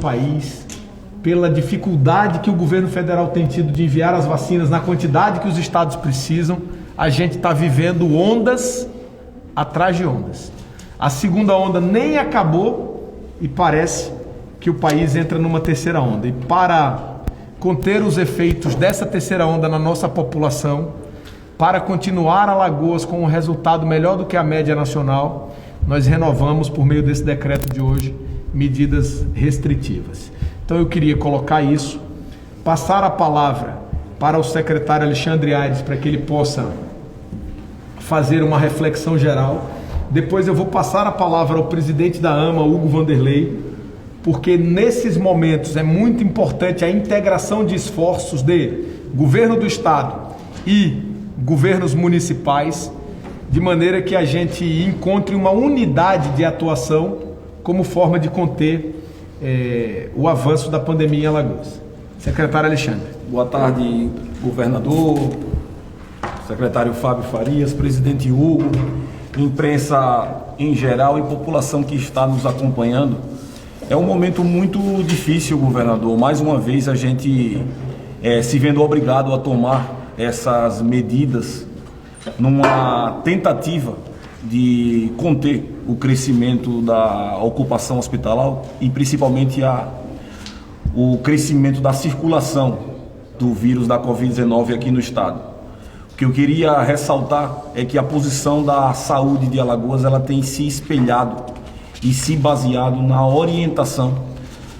país, pela dificuldade que o governo federal tem tido de enviar as vacinas na quantidade que os estados precisam, a gente está vivendo ondas atrás de ondas. A segunda onda nem acabou e parece que o país entra numa terceira onda. E para conter os efeitos dessa terceira onda na nossa população, para continuar Alagoas com um resultado melhor do que a média nacional, nós renovamos, por meio desse decreto de hoje, medidas restritivas. Então eu queria colocar isso, passar a palavra para o secretário Alexandre Aires, para que ele possa fazer uma reflexão geral. Depois eu vou passar a palavra ao presidente da AMA, Hugo Vanderlei, porque nesses momentos é muito importante a integração de esforços de governo do estado e governos municipais, de maneira que a gente encontre uma unidade de atuação como forma de conter o avanço da pandemia em Alagoas. Secretário Alexandre. Boa tarde, governador, secretário Fábio Farias, presidente Hugo, imprensa em geral e população que está nos acompanhando. É um momento muito difícil, governador. Mais uma vez a gente se vendo obrigado a tomar essas medidas numa tentativa de conter o crescimento da ocupação hospitalar e principalmente o crescimento da circulação do vírus da Covid-19 aqui no estado. O que eu queria ressaltar é que a posição da saúde de Alagoas ela tem se espelhado e se baseado na orientação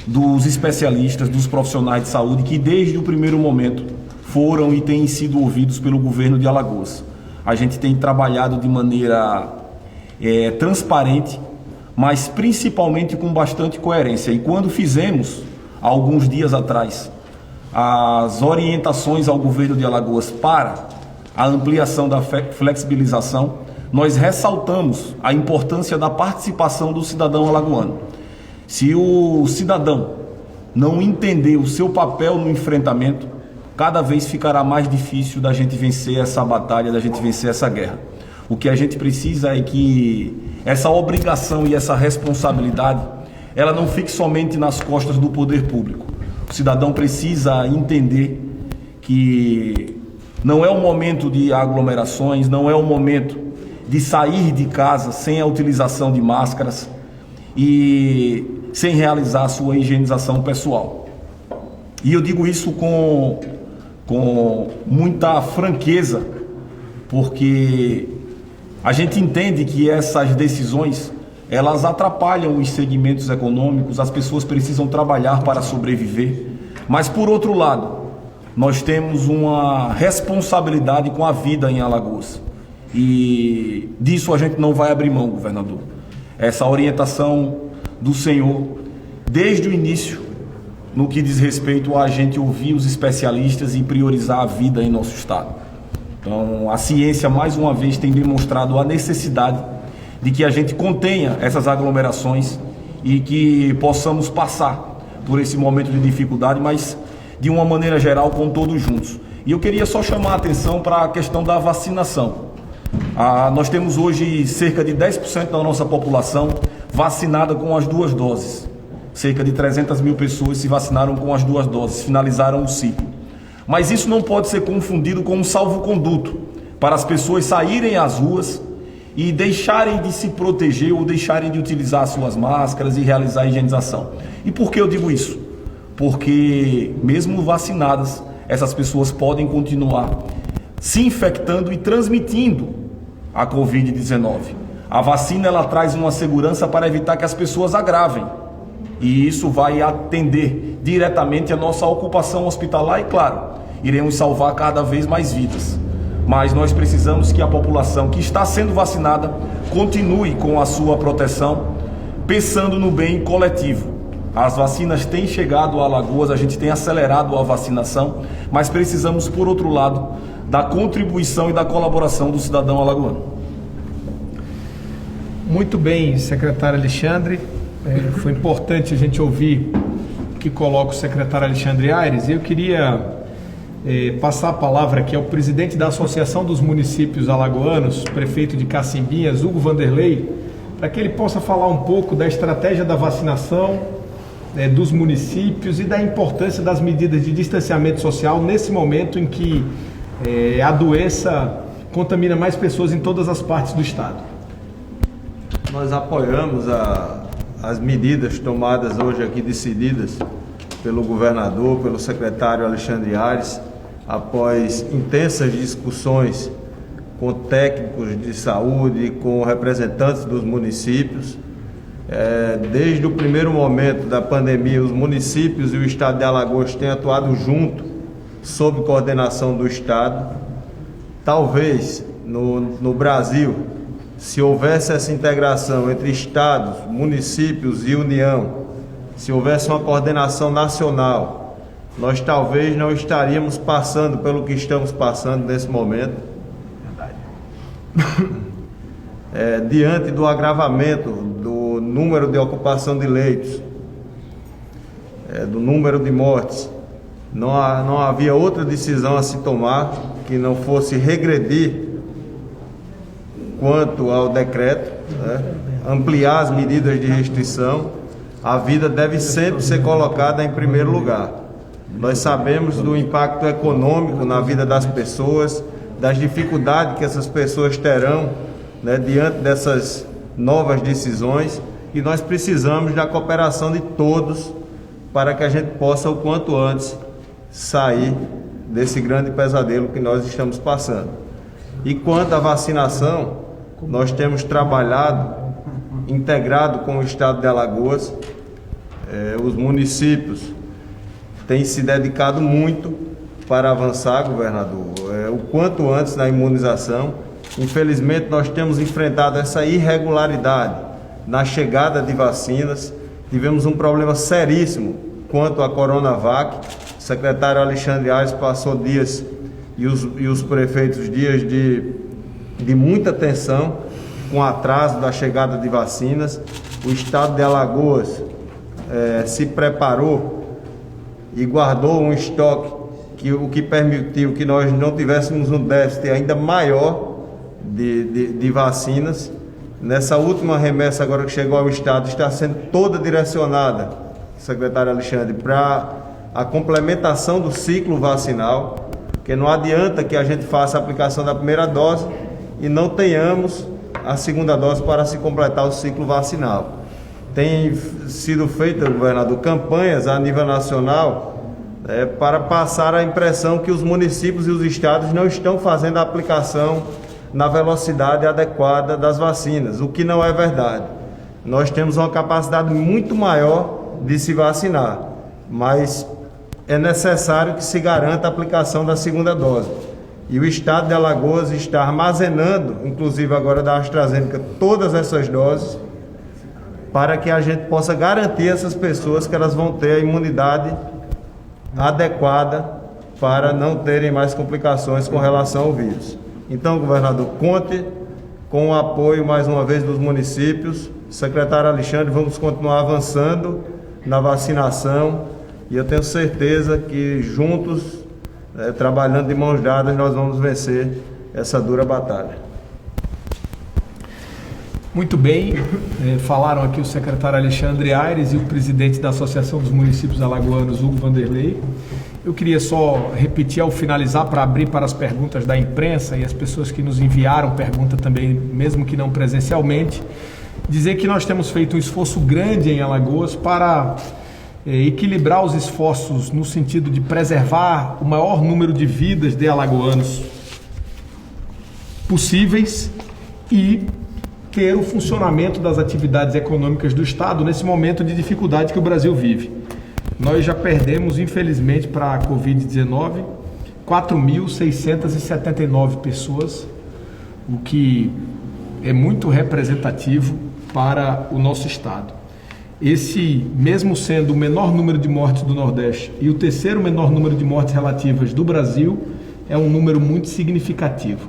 dos especialistas, dos profissionais de saúde que desde o primeiro momento foram e têm sido ouvidos pelo governo de Alagoas. A gente tem trabalhado de maneira transparente, mas principalmente com bastante coerência. E quando fizemos, há alguns dias atrás, as orientações ao governo de Alagoas para a ampliação da flexibilização, nós ressaltamos a importância da participação do cidadão alagoano. Se o cidadão não entender o seu papel no enfrentamento, cada vez ficará mais difícil da gente vencer essa batalha, da gente vencer essa guerra. O que a gente precisa é que essa obrigação e essa responsabilidade, ela não fique somente nas costas do poder público. O cidadão precisa entender que não é o momento de aglomerações, não é o momento de sair de casa sem a utilização de máscaras e sem realizar a sua higienização pessoal. E eu digo isso com muita franqueza, porque a gente entende que essas decisões, elas atrapalham os segmentos econômicos, as pessoas precisam trabalhar para sobreviver, mas por outro lado, nós temos uma responsabilidade com a vida em Alagoas e disso a gente não vai abrir mão, governador. Essa orientação do senhor, desde o início, no que diz respeito a gente ouvir os especialistas e priorizar a vida em nosso estado. Então, a ciência, mais uma vez, tem demonstrado a necessidade de que a gente contenha essas aglomerações e que possamos passar por esse momento de dificuldade, mas de uma maneira geral, com todos juntos. E eu queria só chamar a atenção para a questão da vacinação. Nós temos hoje cerca de 10% da nossa população vacinada com as 2 doses. Cerca de 300 mil pessoas se vacinaram com as 2 doses, finalizaram o ciclo. Mas isso não pode ser confundido com um salvo-conduto para as pessoas saírem às ruas e deixarem de se proteger ou deixarem de utilizar suas máscaras e realizar a higienização. E por que eu digo isso? Porque mesmo vacinadas, essas pessoas podem continuar se infectando e transmitindo a Covid-19. A vacina ela traz uma segurança para evitar que as pessoas agravem. E isso vai atender diretamente a nossa ocupação hospitalar e, claro, iremos salvar cada vez mais vidas. Mas nós precisamos que a população que está sendo vacinada continue com a sua proteção, pensando no bem coletivo. As vacinas têm chegado a Alagoas, a gente tem acelerado a vacinação, mas precisamos, por outro lado, da contribuição e da colaboração do cidadão alagoano. Muito bem, secretário Alexandre. Foi importante a gente ouvir o que coloca o secretário Alexandre Aires. Eu queria passar a palavra aqui ao presidente da Associação dos Municípios Alagoanos, prefeito de Cacimbinhas, Hugo Vanderlei, para que ele possa falar um pouco da estratégia da vacinação dos municípios e da importância das medidas de distanciamento social nesse momento em que a doença contamina mais pessoas em todas as partes do estado. Nós apoiamos as medidas tomadas hoje aqui, decididas pelo governador, pelo secretário Alexandre Aires, após intensas discussões com técnicos de saúde, com representantes dos municípios. Desde o primeiro momento da pandemia, os municípios e o estado de Alagoas têm atuado junto, sob coordenação do estado. Talvez no Brasil, se houvesse essa integração entre estados, municípios e União, se houvesse uma coordenação nacional, nós talvez não estaríamos passando pelo que estamos passando nesse momento. Diante do agravamento do número de ocupação de leitos, do número de mortes, não havia outra decisão a se tomar que não fosse regredir quanto ao decreto, ampliar as medidas de restrição. A vida deve sempre ser colocada em primeiro lugar. Nós sabemos do impacto econômico na vida das pessoas, das dificuldades que essas pessoas terão, diante dessas novas decisões, e nós precisamos da cooperação de todos para que a gente possa o quanto antes sair desse grande pesadelo que nós estamos passando. E quanto à vacinação, nós temos trabalhado integrado com o estado de Alagoas. Os municípios têm se dedicado muito para avançar, governador, o quanto antes na imunização. Infelizmente, nós temos enfrentado essa irregularidade na chegada de vacinas. Tivemos um problema seríssimo quanto à Coronavac. O secretário Alexandre Aires passou dias, e os prefeitos, dias de muita tensão com o atraso da chegada de vacinas. O estado de Alagoas se preparou e guardou um estoque o que permitiu que nós não tivéssemos um déficit ainda maior de vacinas. Nessa última remessa agora que chegou ao estado, está sendo toda direcionada, secretário Alexandre, para a complementação do ciclo vacinal, porque não adianta que a gente faça a aplicação da primeira dose e não tenhamos a segunda dose para se completar o ciclo vacinal. Tem sido feita, governador, campanhas a nível nacional para passar a impressão que os municípios e os estados não estão fazendo a aplicação na velocidade adequada das vacinas, o que não é verdade. Nós temos uma capacidade muito maior de se vacinar, mas é necessário que se garanta a aplicação da segunda dose. E o estado de Alagoas está armazenando, inclusive agora da AstraZeneca, todas essas doses, para que a gente possa garantir a essas pessoas que elas vão ter a imunidade adequada para não terem mais complicações com relação ao vírus. Então, governador, conte com o apoio mais uma vez dos municípios. Secretário Alexandre, vamos continuar avançando na vacinação e eu tenho certeza que juntos, trabalhando de mãos dadas, nós vamos vencer essa dura batalha. Muito bem, falaram aqui o secretário Alexandre Aires e o presidente da Associação dos Municípios Alagoanos, Hugo Vanderlei. Eu queria só repetir ao finalizar, para abrir para as perguntas da imprensa e as pessoas que nos enviaram pergunta também, mesmo que não presencialmente, dizer que nós temos feito um esforço grande em Alagoas para equilibrar os esforços no sentido de preservar o maior número de vidas de alagoanos possíveis e ter o funcionamento das atividades econômicas do Estado nesse momento de dificuldade que o Brasil vive. Nós já perdemos, infelizmente, para a Covid-19, 4.679 pessoas, o que é muito representativo para o nosso Estado. Esse, mesmo sendo o menor número de mortes do Nordeste e o terceiro menor número de mortes relativas do Brasil, é um número muito significativo.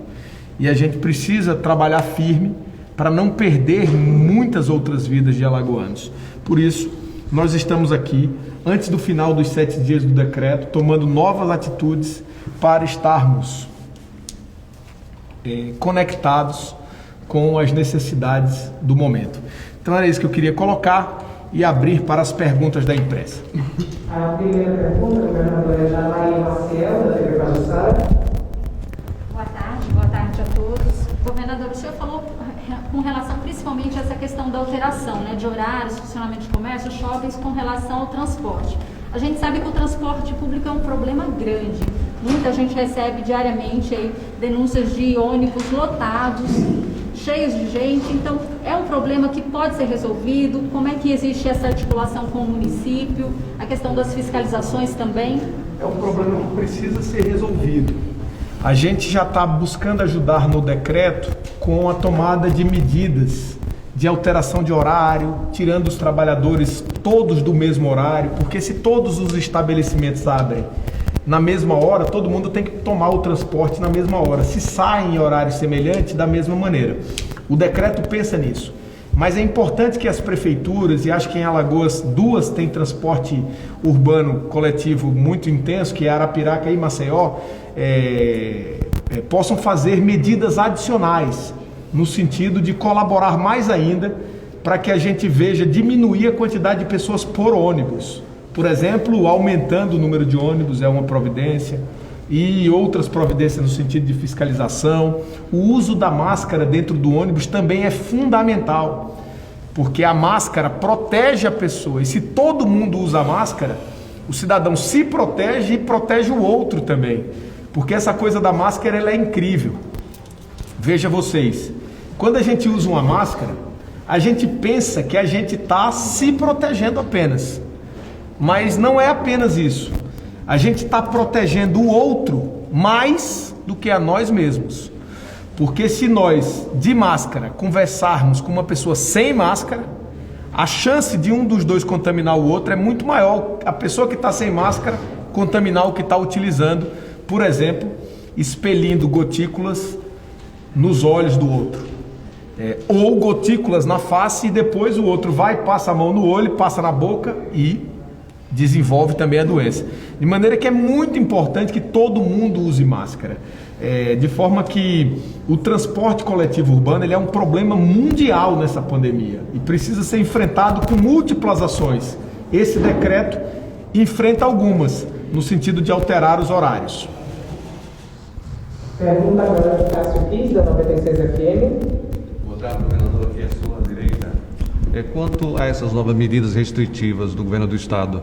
E a gente precisa trabalhar firme para não perder muitas outras vidas de alagoanos. Por isso, nós estamos aqui, antes do final dos 7 dias do decreto, tomando novas atitudes para estarmos conectados com as necessidades do momento. Então era isso que eu queria colocar. e abrir para as perguntas da imprensa. A primeira pergunta, governadora, é da Maria Maciel, da TV Pajuçara. Boa tarde a todos. Governador, o senhor falou com relação principalmente a essa questão da alteração, né, de horários, funcionamento de comércio, shoppings com relação ao transporte. A gente sabe que o transporte público é um problema grande. Muita gente recebe diariamente aí denúncias de ônibus lotados, cheios de gente. Então, é um problema que pode ser resolvido? Como é que existe essa articulação com o município? A questão das fiscalizações também? É um problema que precisa ser resolvido. A gente já está buscando ajudar no decreto com a tomada de medidas de alteração de horário, tirando os trabalhadores todos do mesmo horário, porque se todos os estabelecimentos abrem na mesma hora, todo mundo tem que tomar o transporte na mesma hora. Se saem em horário semelhante, da mesma maneira. O decreto pensa nisso. Mas é importante que as prefeituras, e acho que em Alagoas duas têm transporte urbano coletivo muito intenso, que é Arapiraca e Maceió, possam fazer medidas adicionais, no sentido de colaborar mais ainda para que a gente veja diminuir a quantidade de pessoas por ônibus. Por exemplo, aumentando o número de ônibus é uma providência, e outras providências no sentido de fiscalização. O uso da máscara dentro do ônibus também é fundamental, porque a máscara protege a pessoa, e se todo mundo usa máscara, o cidadão se protege e protege o outro também, porque essa coisa da máscara ela é incrível. Veja vocês, quando a gente usa uma máscara, a gente pensa que a gente está se protegendo apenas, mas não é apenas isso. A gente está protegendo o outro mais do que a nós mesmos. Porque se nós, de máscara, conversarmos com uma pessoa sem máscara, a chance de um dos dois contaminar o outro é muito maior. A pessoa que está sem máscara contaminar o que está utilizando, por exemplo, expelindo gotículas nos olhos do outro. Ou gotículas na face, e depois o outro vai, passa a mão no olho, passa na boca e desenvolve também a doença. De maneira que é muito importante que todo mundo use máscara. De forma que o transporte coletivo urbano ele é um problema mundial nessa pandemia e precisa ser enfrentado com múltiplas ações. Esse decreto enfrenta algumas, no sentido de alterar os horários. Pergunta agora de Cássio Kiss, da 96 FM. Boa tarde, governador, aqui é a sua direita. Quanto a essas novas medidas restritivas do governo do estado,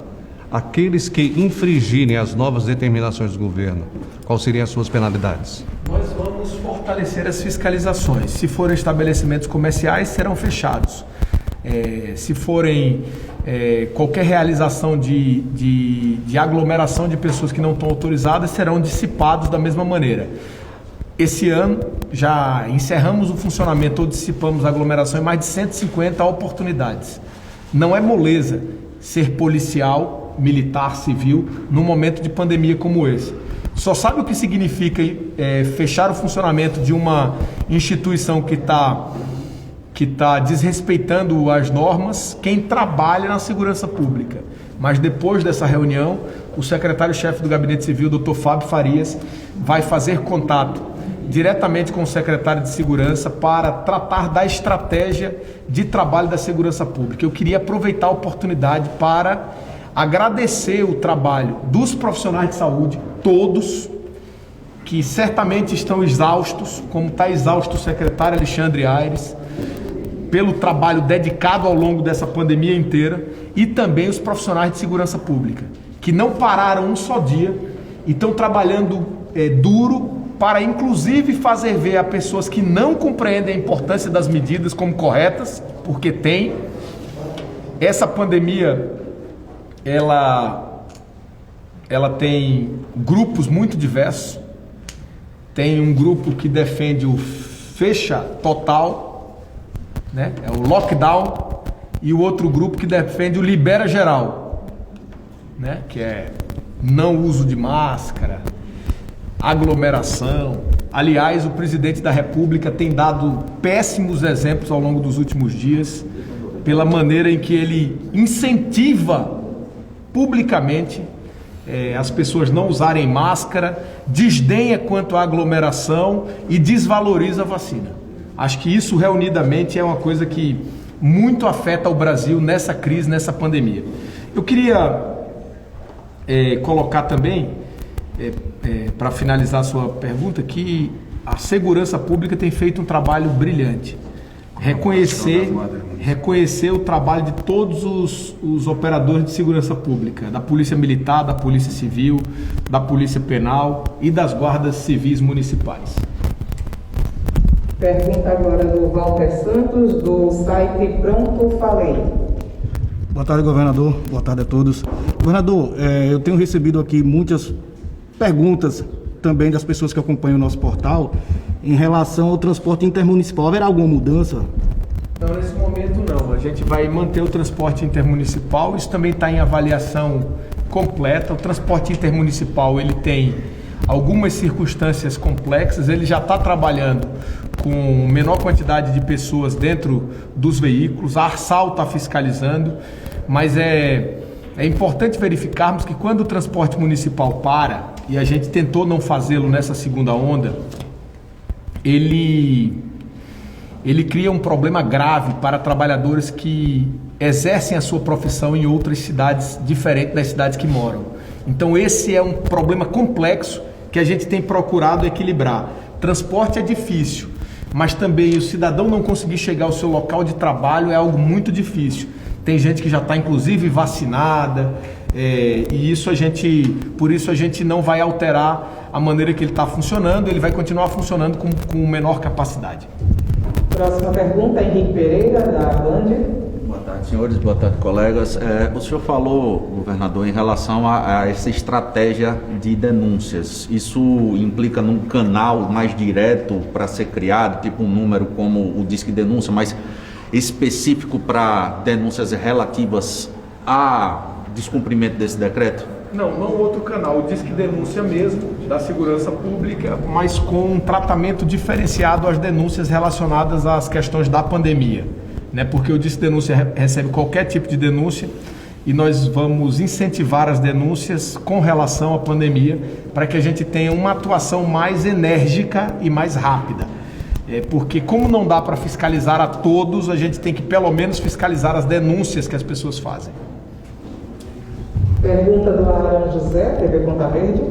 aqueles que infringirem as novas determinações do governo, quais seriam as suas penalidades? Nós vamos fortalecer as fiscalizações. Se forem estabelecimentos comerciais, serão fechados. Se forem qualquer realização de aglomeração de pessoas que não estão autorizadas, serão dissipados da mesma maneira. Esse ano já encerramos o funcionamento ou dissipamos a aglomeração em mais de 150 oportunidades. Não é moleza ser policial, militar, civil, num momento de pandemia como esse. Só sabe o que significa fechar o funcionamento de uma instituição que está desrespeitando as normas, quem trabalha na segurança pública. Mas depois dessa reunião, o secretário-chefe do Gabinete Civil, Dr. Fábio Farias, vai fazer contato diretamente com o secretário de Segurança para tratar da estratégia de trabalho da segurança pública. Eu queria aproveitar a oportunidade para agradecer o trabalho dos profissionais de saúde, todos, que certamente estão exaustos, como está exausto o secretário Alexandre Aires, pelo trabalho dedicado ao longo dessa pandemia inteira, e também os profissionais de segurança pública, que não pararam um só dia e estão trabalhando duro para inclusive fazer ver a pessoas que não compreendem a importância das medidas como corretas, porque tem. Essa pandemia, ela tem grupos muito diversos. Tem um grupo que defende o fecha total, né? É o lockdown, e o outro grupo que defende o libera geral, né? Que é não uso de máscara, aglomeração. Aliás, o presidente da República tem dado péssimos exemplos ao longo dos últimos dias, pela maneira em que ele incentiva publicamente as pessoas não usarem máscara, desdenha quanto à aglomeração e desvaloriza a vacina. Acho que isso reunidamente é uma coisa que muito afeta o Brasil nessa crise, nessa pandemia. Eu queria colocar também, para finalizar a sua pergunta, que a segurança pública tem feito um trabalho brilhante. Reconhecer o trabalho de todos os operadores de segurança pública, da Polícia Militar, da Polícia Civil, da Polícia Penal e das guardas civis municipais. Pergunta agora do Walter Santos, do site Pronto Falei. Boa tarde, governador. Boa tarde a todos. Governador, eu tenho recebido aqui muitas perguntas também das pessoas que acompanham o nosso portal em relação ao transporte intermunicipal. Haverá alguma mudança? Não, nesse momento não. A gente vai manter o transporte intermunicipal. Isso também está em avaliação completa. O transporte intermunicipal, ele tem algumas circunstâncias complexas. Ele já está trabalhando com menor quantidade de pessoas dentro dos veículos. A Arsal está fiscalizando, mas é importante verificarmos que quando o transporte municipal para, e a gente tentou não fazê-lo nessa segunda onda, ele cria um problema grave para trabalhadores que exercem a sua profissão em outras cidades diferentes das cidades que moram. Então esse é um problema complexo que a gente tem procurado equilibrar. Transporte é difícil, mas também o cidadão não conseguir chegar ao seu local de trabalho é algo muito difícil. Tem gente que já está inclusive vacinada, e por isso a gente não vai alterar a maneira que ele está funcionando. Ele vai continuar funcionando com menor capacidade. Próxima pergunta, Henrique Pereira, da Band. Boa tarde, senhores. Boa tarde, colegas. O senhor falou, governador, em relação a essa estratégia de denúncias. Isso implica num canal mais direto para ser criado, tipo um número como o Disque Denúncia, mas específico para denúncias relativas a descumprimento desse decreto? Não outro canal, o Disque Denúncia mesmo, da Segurança Pública, mas com um tratamento diferenciado às denúncias relacionadas às questões da pandemia, né? Porque o Disque Denúncia recebe qualquer tipo de denúncia e nós vamos incentivar as denúncias com relação à pandemia para que a gente tenha uma atuação mais enérgica e mais rápida. Porque como não dá para fiscalizar a todos, a gente tem que pelo menos fiscalizar as denúncias que as pessoas fazem. Pergunta do Alan José, TV Ponta Verde.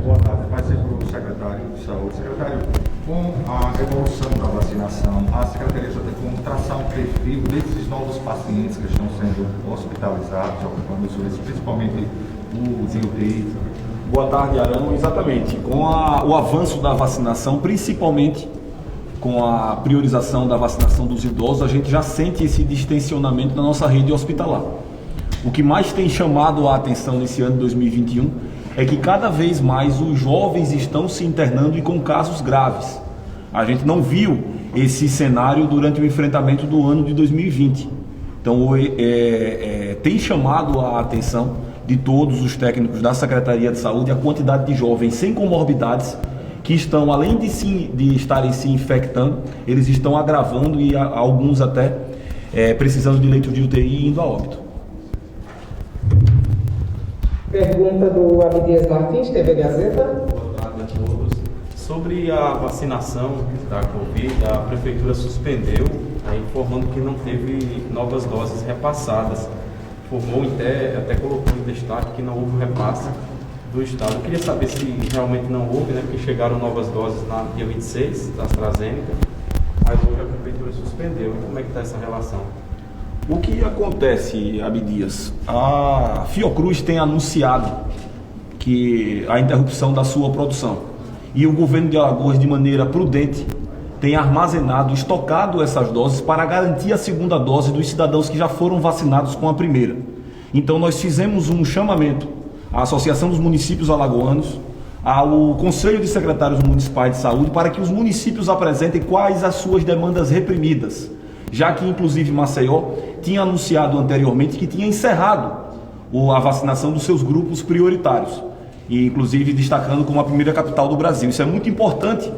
Boa tarde, vai ser para o secretário de Saúde. Secretário, com a evolução da vacinação, a Secretaria já tem como traçar um perfil desses novos pacientes que estão sendo hospitalizados, ocupando isso, principalmente o de UTI? Boa tarde, Arão. Exatamente. Com o avanço da vacinação, principalmente com a priorização da vacinação dos idosos, a gente já sente esse distensionamento na nossa rede hospitalar. O que mais tem chamado a atenção nesse ano de 2021 é que cada vez mais os jovens estão se internando e com casos graves. A gente não viu esse cenário durante o enfrentamento do ano de 2020. Então, tem chamado a atenção de todos os técnicos da Secretaria de Saúde a quantidade de jovens sem comorbidades que estão, além de estarem se infectando, eles estão agravando e alguns até precisando de leito de UTI e indo a óbito. Pergunta do Abdias Martins, TV Gazeta. Boa tarde a todos. Sobre a vacinação da Covid, a Prefeitura suspendeu, informando que não teve novas doses repassadas. Informou, até colocou em destaque que não houve repasse do Estado. Eu queria saber se realmente não houve, né, porque chegaram novas doses no dia 26, da AstraZeneca, mas hoje a Prefeitura suspendeu. E como é que está essa relação? O que acontece, Abdias? A Fiocruz tem anunciado que a interrupção da sua produção e o governo de Alagoas, de maneira prudente, tem armazenado, estocado essas doses para garantir a segunda dose dos cidadãos que já foram vacinados com a primeira. Então nós fizemos um chamamento à Associação dos Municípios Alagoanos, ao Conselho de Secretários Municipais de Saúde, para que os municípios apresentem quais as suas demandas reprimidas, já que inclusive Maceió tinha anunciado anteriormente que tinha encerrado a vacinação dos seus grupos prioritários, e inclusive destacando como a primeira capital do Brasil. Isso é muito importante,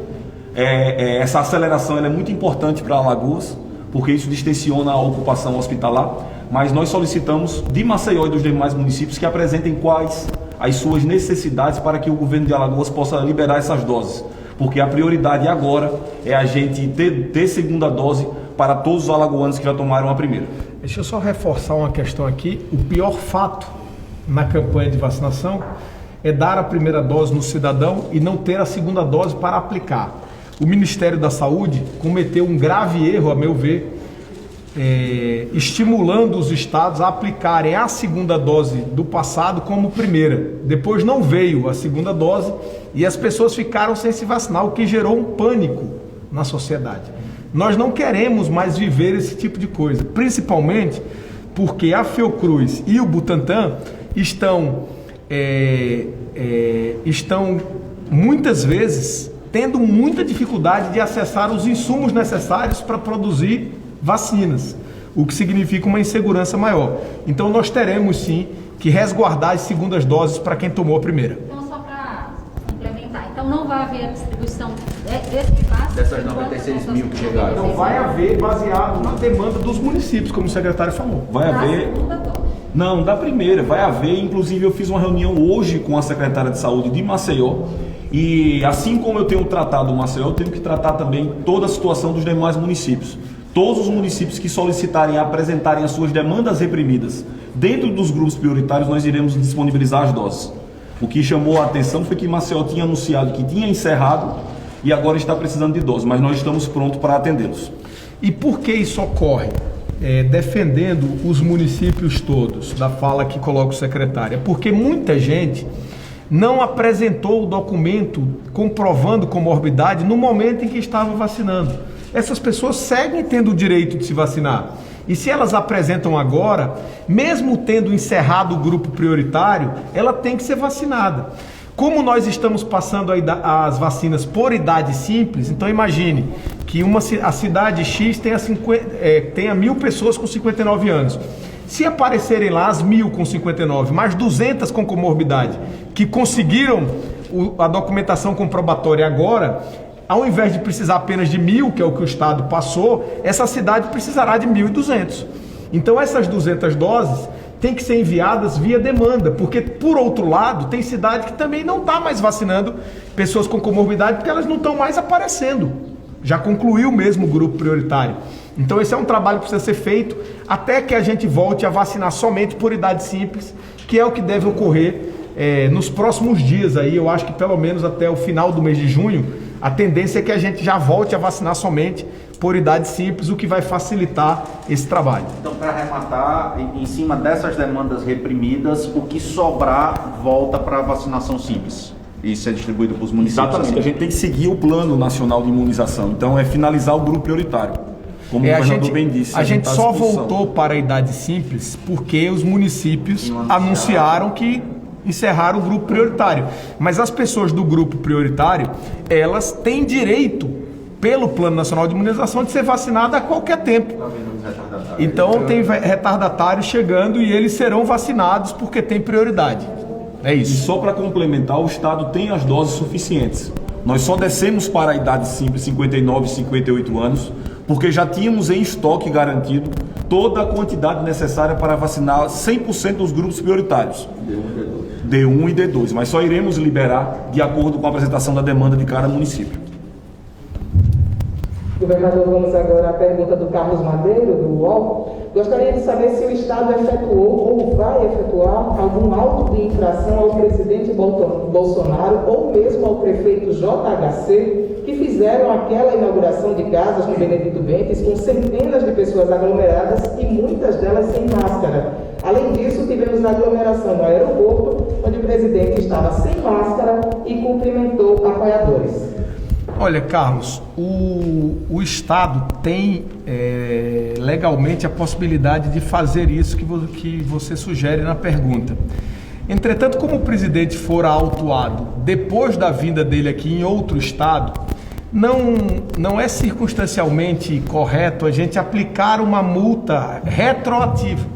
essa aceleração é muito importante para Alagoas, porque isso distensiona a ocupação hospitalar, mas nós solicitamos de Maceió e dos demais municípios que apresentem quais as suas necessidades para que o governo de Alagoas possa liberar essas doses, porque a prioridade agora é a gente ter segunda dose para todos os alagoanos que já tomaram a primeira. Deixa eu só reforçar uma questão aqui. O pior fato na campanha de vacinação é dar a primeira dose no cidadão e não ter a segunda dose para aplicar. O Ministério da Saúde cometeu um grave erro, a meu ver, estimulando os estados a aplicarem a segunda dose do passado como primeira. Depois não veio a segunda dose e as pessoas ficaram sem se vacinar, o que gerou um pânico na sociedade. Nós não queremos mais viver esse tipo de coisa, principalmente porque a Fiocruz e o Butantan estão muitas vezes tendo muita dificuldade de acessar os insumos necessários para produzir vacinas, o que significa uma insegurança maior. Então nós teremos sim que resguardar as segundas doses para quem tomou a primeira. Então, só para complementar, então não vai haver a distribuição desse repasse? Dessas 96 mil que chegaram. Então vai haver baseado na demanda dos municípios, como o secretário falou. Vai haver... Não, da primeira, vai haver, inclusive eu fiz uma reunião hoje com a secretária de saúde de Maceió, e assim como eu tenho tratado o Maceió, eu tenho que tratar também toda a situação dos demais municípios. Todos os municípios que solicitarem apresentarem as suas demandas reprimidas dentro dos grupos prioritários, nós iremos disponibilizar as doses. O que chamou a atenção foi que Maceió tinha anunciado que tinha encerrado e agora está precisando de doses, mas nós estamos prontos para atendê-los. E por que isso ocorre? Defendendo os municípios todos, da fala que coloca o secretário, é porque muita gente não apresentou o documento comprovando comorbidade no momento em que estava vacinando. Essas pessoas seguem tendo o direito de se vacinar. E se elas apresentam agora, mesmo tendo encerrado o grupo prioritário, ela tem que ser vacinada. Como nós estamos passando as vacinas por idade simples, então imagine que a cidade X tenha 1.000 pessoas com 59 anos. Se aparecerem lá as 1.000 com 59, mais 200 com comorbidade, que conseguiram a documentação comprobatória agora, ao invés de precisar apenas de 1.000, que é o que o Estado passou, essa cidade precisará de 1.200. Então essas 200 doses têm que ser enviadas via demanda, porque por outro lado, tem cidade que também não está mais vacinando pessoas com comorbidade, porque elas não estão mais aparecendo. Já concluiu mesmo o grupo prioritário. Então esse é um trabalho que precisa ser feito até que a gente volte a vacinar somente por idade simples, que é o que deve ocorrer nos próximos dias. Aí eu acho que pelo menos até o final do mês de junho, a tendência é que a gente já volte a vacinar somente por idade simples, o que vai facilitar esse trabalho. Então, para arrematar, em cima dessas demandas reprimidas, o que sobrar volta para a vacinação simples e ser distribuído para os municípios? Exatamente, a gente tem que seguir o Plano Nacional de Imunização, então é finalizar o grupo prioritário. Como o governador bem disse. A gente só voltou para a idade simples porque os municípios anunciaram que encerraram o grupo prioritário. Mas as pessoas do grupo prioritário, elas têm direito, pelo Plano Nacional de Imunização, de ser vacinada a qualquer tempo. Então tem retardatários chegando e eles serão vacinados porque tem prioridade. É isso. E só para complementar, o Estado tem as doses suficientes. Nós só descemos para a idade simples, 59 e 58 anos, porque já tínhamos em estoque garantido toda a quantidade necessária para vacinar 100% dos grupos prioritários. D1 e D2, mas só iremos liberar de acordo com a apresentação da demanda de cada município. Governador, vamos agora à pergunta do Carlos Madeiro, do UOL. Gostaria de saber se o Estado efetuou ou vai efetuar algum auto de infração ao presidente Bolsonaro ou mesmo ao prefeito JHC, que fizeram aquela inauguração de casas no Benedito Bentes com centenas de pessoas aglomeradas e muitas delas sem máscara. Além disso, tivemos a aglomeração no aeroporto, onde o presidente estava sem máscara e cumprimentou apoiadores. Olha, Carlos, o Estado tem legalmente a possibilidade de fazer isso que você sugere na pergunta. Entretanto, como o presidente for autuado depois da vinda dele aqui em outro estado, não é circunstancialmente correto a gente aplicar uma multa retroativa.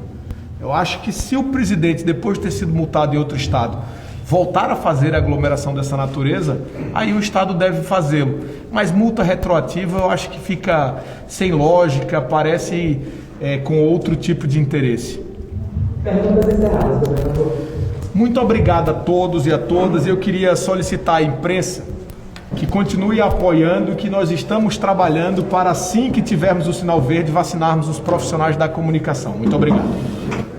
Eu acho que se o presidente, depois de ter sido multado em outro estado, voltar a fazer aglomeração dessa natureza, aí o Estado deve fazê-lo. Mas multa retroativa eu acho que fica sem lógica, parece com outro tipo de interesse. Perguntas encerradas, governador. Muito obrigado a todos e a todas. Eu queria solicitar à imprensa que continue apoiando, que nós estamos trabalhando para, assim que tivermos o sinal verde, vacinarmos os profissionais da comunicação. Muito obrigado.